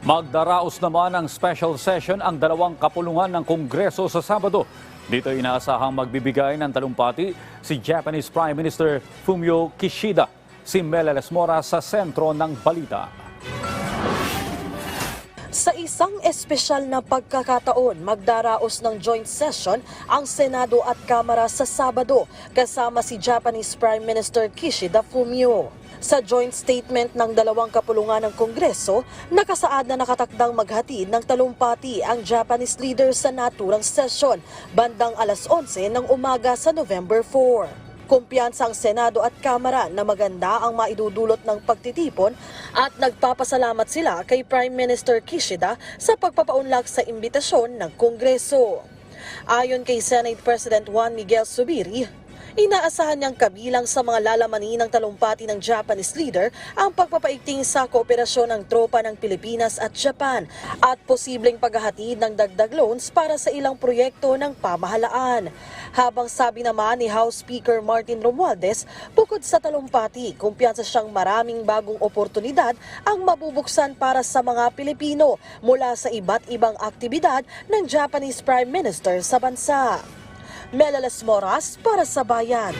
Magdaraos naman ang special session ang dalawang kapulungan ng Kongreso sa Sabado. Dito inaasahang magbibigay ng talumpati si Japanese Prime Minister Fumio Kishida. Si Meleles Mora sa sentro ng balita. Sa isang espesyal na pagkakataon, magdaraos ng joint session ang Senado at Kamara sa Sabado kasama si Japanese Prime Minister Kishida Fumio. Sa joint statement ng dalawang kapulungan ng Kongreso, nakasaad na nakatakdang maghatid ng talumpati ang Japanese leader sa naturang session bandang alas 11 ng umaga sa November 4. Kumpiyansa ang Senado at Kamara na maganda ang maidudulot ng pagtitipon at nagpapasalamat sila kay Prime Minister Kishida sa pagpapaunlak sa imbitasyon ng Kongreso. Ayon kay Senate President Juan Miguel Zubiri, inaasahan niyang kabilang sa mga lalamanin ng talumpati ng Japanese leader ang pagpapaigting sa kooperasyon ng tropa ng Pilipinas at Japan at posibleng paghahatid ng dagdag loans para sa ilang proyekto ng pamahalaan. Habang sabi naman ni House Speaker Martin Romualdez, bukod sa talumpati, kumpiyansa siyang maraming bagong oportunidad ang mabubuksan para sa mga Pilipino mula sa iba't ibang aktibidad ng Japanese Prime Minister sa bansa. Meleles Moras para sa Bayan.